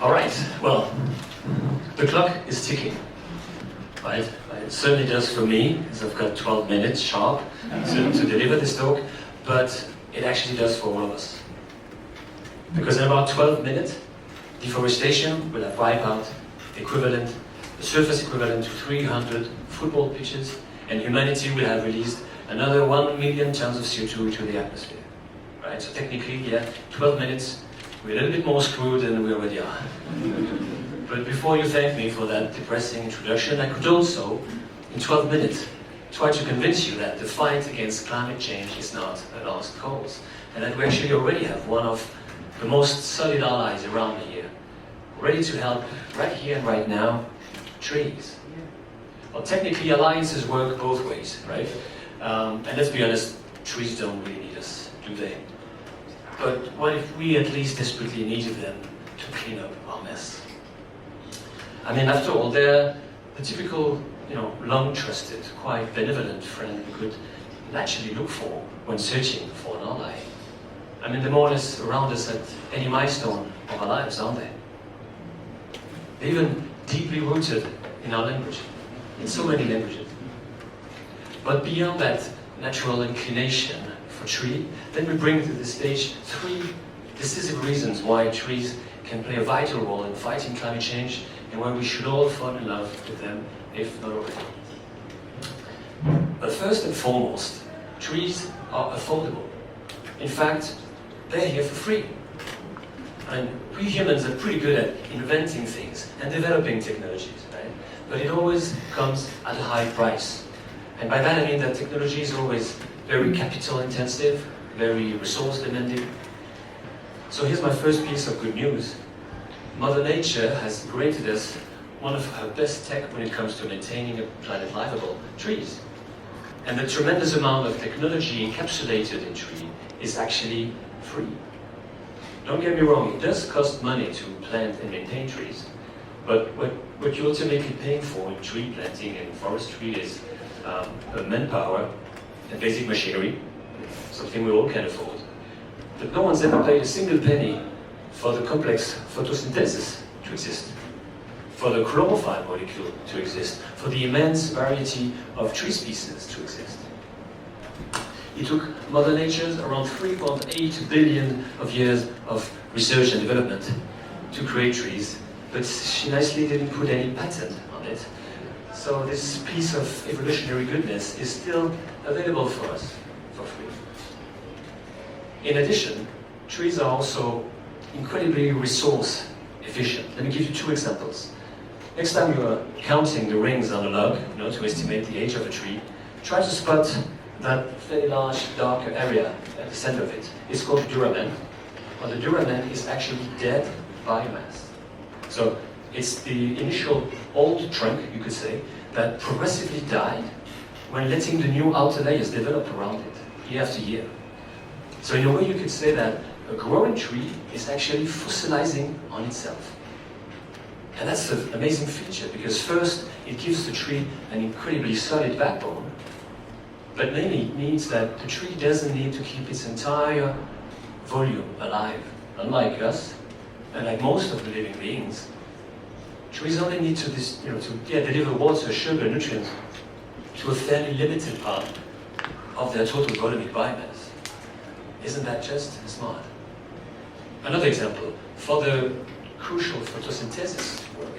All right, well, the clock is ticking, right? It certainly does for me, because I've got 12 minutes sharp to deliver this talk, but it actually does for all of us. Because in about 12 minutes, deforestation will have wiped out the surface equivalent to 300 football pitches, and humanity will have released another 1 million tons of CO2 into the atmosphere. Right? So technically, yeah, 12 minutes, we're a little bit more screwed than we already are. But before you thank me for that depressing introduction, I could also, in 12 minutes, try to convince you that the fight against climate change is not a lost cause, and that we actually already have one of the most solid allies around here, ready to help right here and right now, trees. Well, technically, alliances work both ways, right? And let's be honest, trees don't really need us, do they? But what if we at least desperately needed them to clean up our mess? I mean, after all, they're the typical, long-trusted, quite benevolent friend we could naturally look for when searching for an ally. I mean, they're more or less around us at any milestone of our lives, aren't they? They're even deeply rooted in our language, in so many languages. But beyond that natural inclination for tree, then we bring to the stage 3 decisive reasons why trees can play a vital role in fighting climate change and why we should all fall in love with them, if not already. But first and foremost, trees are affordable. In fact, they're here for free. And we humans are pretty good at inventing things and developing technologies, right? But it always comes at a high price. And by that I mean that technology is always very capital intensive, very resource demanding. So here's my first piece of good news. Mother Nature has granted us one of her best tech when it comes to maintaining a planet livable, trees. And the tremendous amount of technology encapsulated in tree is actually free. Don't get me wrong, it does cost money to plant and maintain trees, but what you're ultimately paying for in tree planting and forestry is manpower and basic machinery, something we all can afford. But no one's ever paid a single penny for the complex photosynthesis to exist, for the chlorophyll molecule to exist, for the immense variety of tree species to exist. It took Mother Nature's around 3.8 billion of years of research and development to create trees, but she nicely didn't put any patent on it. So this piece of evolutionary goodness is still available for us for free. In addition, trees are also incredibly resource efficient. Let me give you 2 examples. Next time you are counting the rings on a log, to estimate the age of a tree, try to spot that very large dark area at the center of it. It's called duramen. Well, the duramen is actually dead biomass. So it's the initial old trunk, you could say, that progressively died when letting the new outer layers develop around it, year after year. So in a way you could say that a growing tree is actually fossilizing on itself. And that's an amazing feature, because first, it gives the tree an incredibly solid backbone, but mainly it means that the tree doesn't need to keep its entire volume alive. Unlike us, and like most of the living beings, trees only need to deliver water, sugar, nutrients to a fairly limited part of their total volumic biomass. Isn't that just smart? Another example, for the crucial photosynthesis work,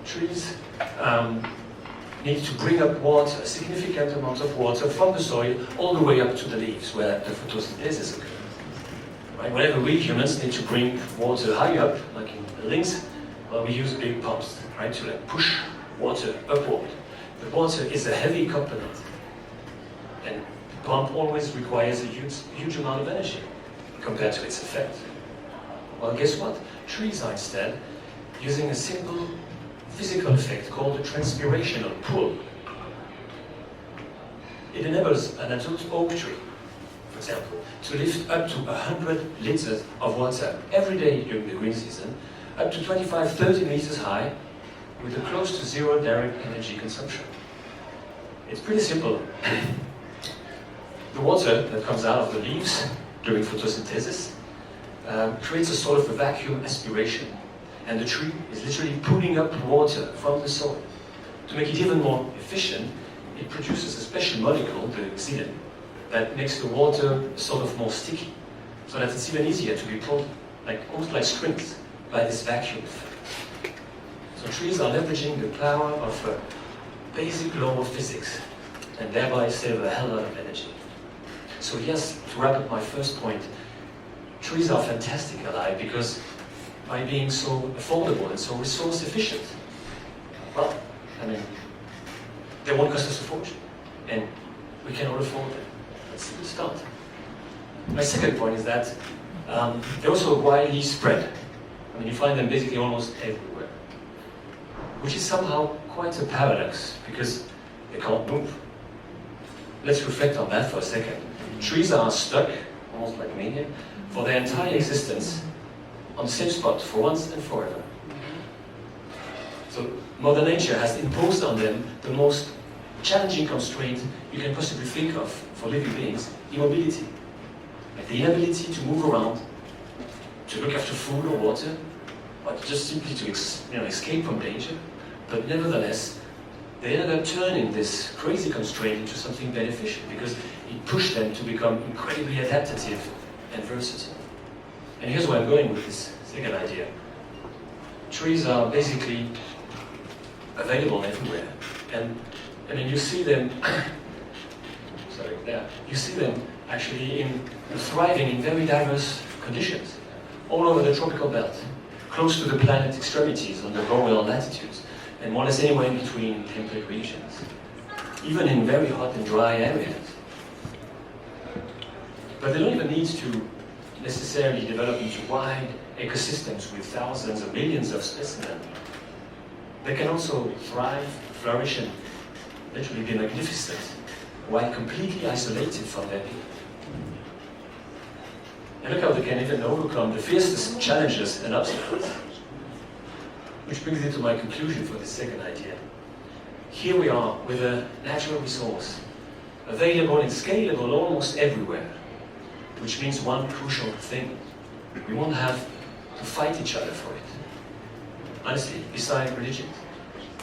trees need to bring up water, a significant amount of water from the soil all the way up to the leaves where the photosynthesis occurs. Right? Whenever we humans need to bring water high up, like in lynx, well, we use big pumps, right, to push water upward. The water is a heavy component, and the pump always requires a huge amount of energy compared to its effect. Well, guess what? Trees are instead using a simple physical effect called a transpirational pull. It enables an adult oak tree, for example, to lift up to 100 liters of water every day during the green season, up to 25-30 meters high, with a close to zero direct energy consumption. It's pretty simple. The water that comes out of the leaves during photosynthesis creates a sort of a vacuum aspiration. and the tree is literally pulling up water from the soil. To make it even more efficient, it produces a special molecule, the xylem, that makes the water sort of more sticky, so that it's even easier to be pulled, almost like strings, by this vacuum effect. So trees are leveraging the power of a basic law of physics, and thereby save a hell lot of energy. So yes, to wrap up my first point, trees are fantastic alive because by being so affordable and so resource efficient, well, I mean, they won't cost us a fortune, and we can all afford them. That's a good start. My second point is that they're also widely spread. I mean, you find them basically almost everywhere, which is somehow quite a paradox because they can't move. Let's reflect on that for a second. Trees are stuck, almost like me here, for their entire existence on the same spot for once and forever. So Mother Nature has imposed on them the most challenging constraint you can possibly think of for living beings, immobility. Like the inability to move around, to look after food or water, or just simply to escape from danger. But nevertheless, they ended up turning this crazy constraint into something beneficial because it pushed them to become incredibly adaptive and versatile. And here's where I'm going with this second idea. Trees are basically available everywhere. And I mean, you see them, you see them actually thriving in very diverse conditions, all over the tropical belt, close to the planet's extremities on the boreal latitudes, and more or less anywhere in between temperate regions, even in very hot and dry areas. But they don't even need to necessarily develop into wide ecosystems with thousands or millions of specimens. They can also thrive, flourish, and literally be magnificent while completely isolated from their people. And look how they can even overcome the fiercest challenges and obstacles. Which brings me to my conclusion for this second idea. Here we are with a natural resource, available and scalable almost everywhere, which means one crucial thing. We won't have to fight each other for it. Honestly, besides religion,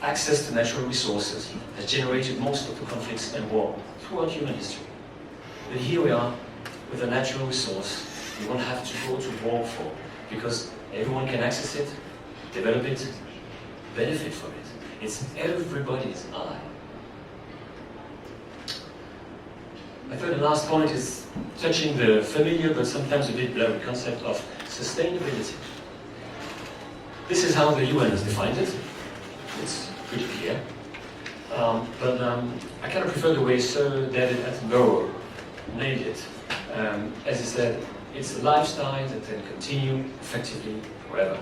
access to natural resources has generated most of the conflicts and war throughout human history. But here we are with a natural resource we won't have to go to war for, because everyone can access it, develop it, benefit from it. It's everybody's ally. My third and last point is touching the familiar but sometimes a bit blurry concept of sustainability. This is how the UN has defined it. It's pretty clear. But I kind of prefer the way Sir David Attenborough named it. As he said, it's a lifestyle that can continue effectively forever.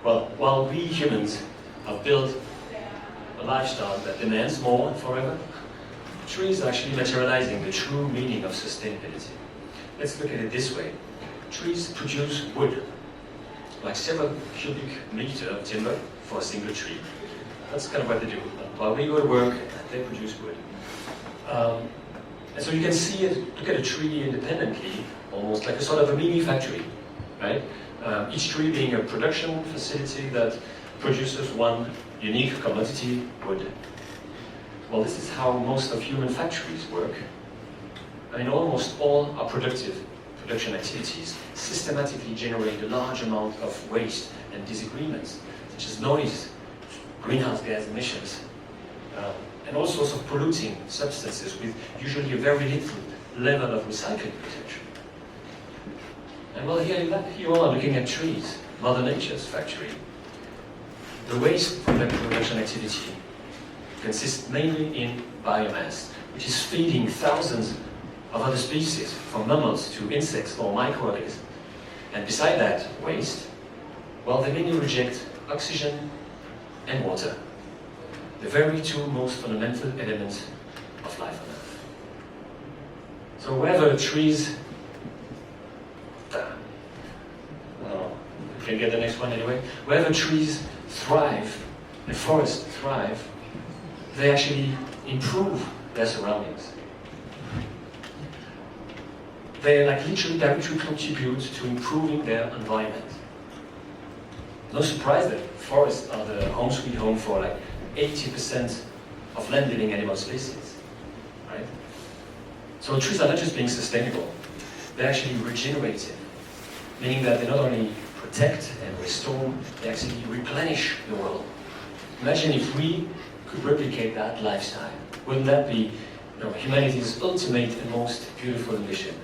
Well, while we humans have built a lifestyle that demands more and forever, trees are actually materializing the true meaning of sustainability. Let's look at it this way. Trees produce wood, like several cubic meters of timber for a single tree. That's kind of what they do. While we go to work, they produce wood. And so you can see it, look at a tree independently, almost like a sort of a mini factory, right? Each tree being a production facility that produces one unique commodity, wood. Well, this is how most of human factories work. I mean, almost all our production activities systematically generate a large amount of waste and disagreements, such as noise, greenhouse gas emissions, and all sorts of polluting substances with usually a very little level of recycling potential. And well, here you are looking at trees, Mother Nature's factory. The waste from that production activity consists mainly in biomass, which is feeding thousands of other species, from mammals to insects or microorganisms. And beside that waste, well, they mainly reject oxygen and water, the very two most fundamental elements of life on Earth. So wherever trees, you can get the next one anyway, wherever trees thrive and forests thrive, they actually improve their surroundings. They literally directly contribute to improving their environment. No surprise that forests are the home sweet home for like 80% of land-living animal species, right? So trees are not just being sustainable, they're actually regenerative, meaning that they not only protect and restore, they actually replenish the world. Imagine if we could replicate that lifestyle. Wouldn't that be humanity's ultimate and most beautiful ambition?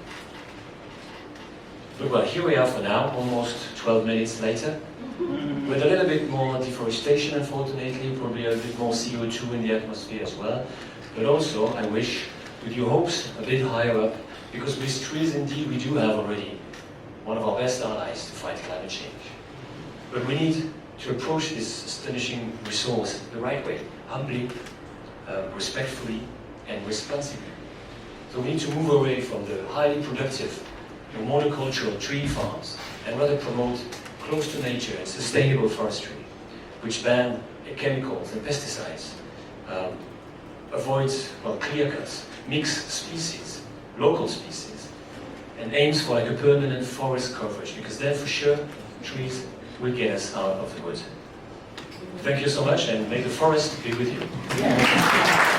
But well, here we are for now, almost 12 minutes later, with a little bit more deforestation, unfortunately, probably a bit more CO2 in the atmosphere as well. But also, I wish, with your hopes a bit higher up, because with trees, indeed, we do have already one of our best allies to fight climate change. But we need to approach this astonishing resource the right way, humbly, respectfully, and responsibly. So we need to move away from the highly productive monocultural tree farms and rather promote close to nature and sustainable forestry, which ban chemicals and pesticides, avoids clear cuts, mix species, local species, and aims for like a permanent forest coverage, because then for sure trees will get us out of the woods. Thank you so much, and may the forest be with you.